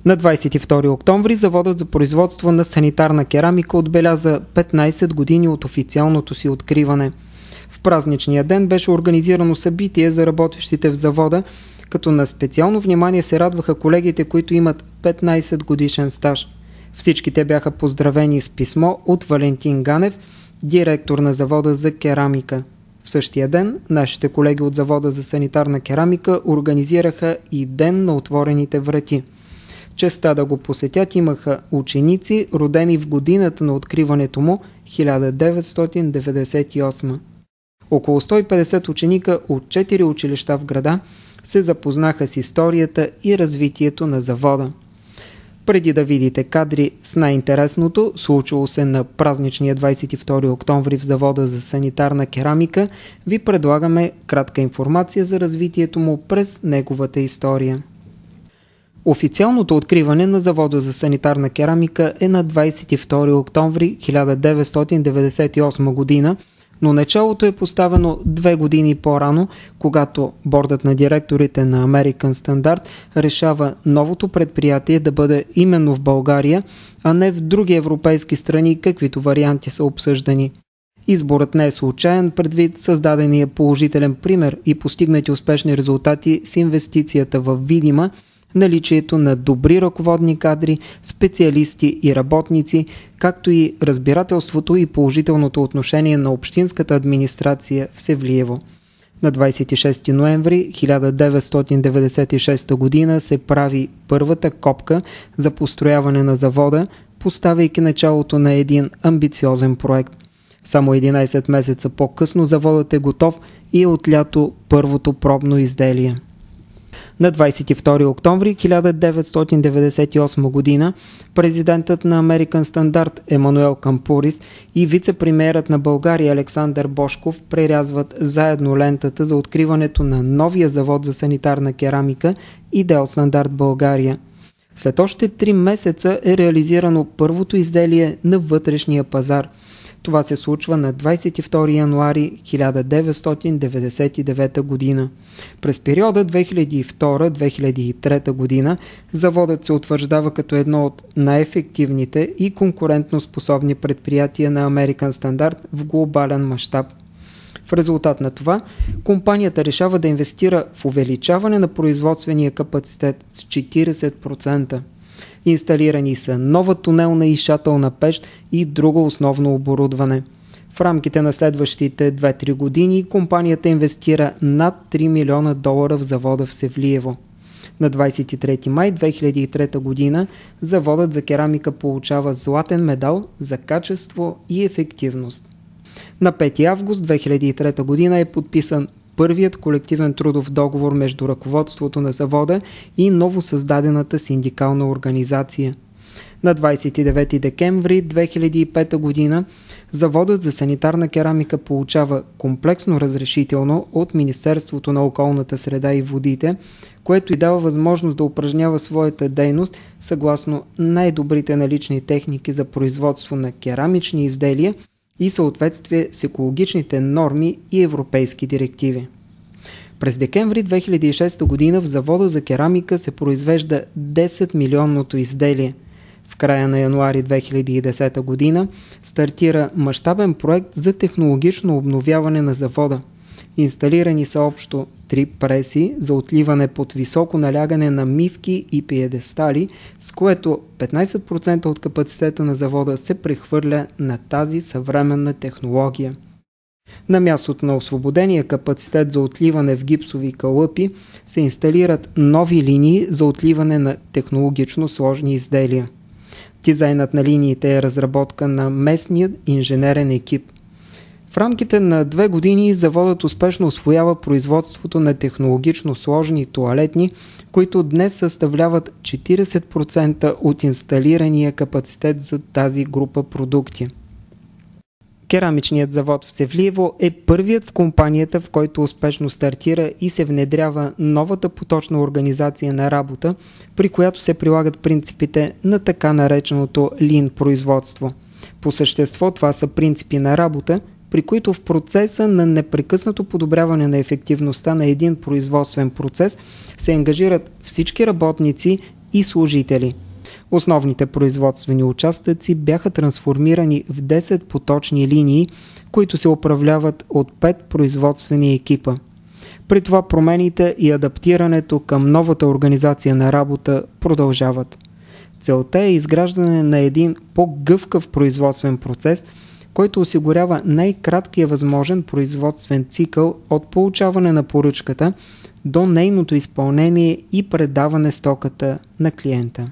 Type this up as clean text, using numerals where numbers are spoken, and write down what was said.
На 22 октомври заводът за производство на санитарна керамика отбеляза 15 години от официалното си откриване. В празничния ден беше организирано събитие за работещите в завода, като на специално внимание се радваха колегите, които имат 15 годишен стаж. Всички те бяха поздравени с писмо от Валентин Ганев, директор на завода за керамика. В същия ден нашите колеги от завода за санитарна керамика организираха и Ден на отворените врати. Честта да го посетят имаха ученици, родени в годината на откриването му 1998. Около 150 ученика от 4 училища в града се запознаха с историята и развитието на завода. Преди да видите кадри с най-интересното, случило се на празничния 22 октомври в завода за санитарна керамика, ви предлагаме кратка информация за развитието му през неговата история. Официалното откриване на завода за санитарна керамика е на 22 октомври 1998 година, но началото е поставено 2 години по-рано, когато бордът на директорите на American Standard решава новото предприятие да бъде именно в България, а не в други европейски страни, каквито варианти са обсъждани. Изборът не е случайен предвид създадения положителен пример и постигнати успешни резултати с инвестицията в Видима, наличието на добри ръководни кадри, специалисти и работници, както и разбирателството и положителното отношение на общинската администрация в Севлиево. На 26 ноември 1996 година се прави първата копка за построяване на завода, поставяйки началото на един амбициозен проект. Само 11 месеца по-късно заводът е готов и е отлято първото пробно изделие. На 22 октомври 1998 година президентът на American Standard Емануел Кампурис и вице-премиерът на България Александър Божков прерязват заедно лентата за откриването на новия завод за санитарна керамика Идеалстандарт България. След още 3 месеца е реализирано първото изделие на вътрешния пазар. Това се случва на 22 януари 1999 година. През периода 2002-2003 година заводът се утвърждава като едно от най-ефективните и конкурентно способни предприятия на American Standard в глобален мащаб. В резултат на това, компанията решава да инвестира в увеличаване на производствения капацитет с 40%. Инсталирани са нова тунелна и шатълна пещ и друго основно оборудване. В рамките на следващите 2-3 години компанията инвестира над $3 милиона в завода в Севлиево. На 23 май 2003 година заводът за керамика получава златен медал за качество и ефективност. На 5 август 2003 година е подписан първият колективен трудов договор между ръководството на завода и новосъздадената синдикална организация. На 29 декември 2005 година заводът за санитарна керамика получава комплексно разрешително от Министерството на околната среда и водите, което й дава възможност да упражнява своята дейност съгласно най-добрите налични техники за производство на керамични изделия и съответствие с екологичните норми и европейски директиви. През декември 2006 година в завода за керамика се произвежда 10 милионното изделие. В края на януари 2010 година стартира мащабен проект за технологично обновяване на завода. Инсталирани са общо 3 преси за отливане под високо налягане на мивки и пиедестали, с което 15% от капацитета на завода се прехвърля на тази съвременна технология. На мястото на освободения капацитет за отливане в гипсови калъпи се инсталират нови линии за отливане на технологично сложни изделия. Дизайнът на линиите е разработка на местния инженерен екип. В рамките на 2 години заводът успешно усвоява производството на технологично сложни тоалетни, които днес съставляват 40% от инсталирания капацитет за тази група продукти. Керамичният завод в Севлиево е първият в компанията, в който успешно стартира и се внедрява новата поточна организация на работа, при която се прилагат принципите на така нареченото Lean производство. По същество това са принципи на работа, при които в процеса на непрекъснато подобряване на ефективността на един производствен процес се ангажират всички работници и служители. Основните производствени участъци бяха трансформирани в 10 поточни линии, които се управляват от 5 производствени екипа. При това промените и адаптирането към новата организация на работа продължават. Целта е изграждане на един по-гъвкав производствен процес, който осигурява най-краткия възможен производствен цикъл от получаване на поръчката до нейното изпълнение и предаване стоката на клиента.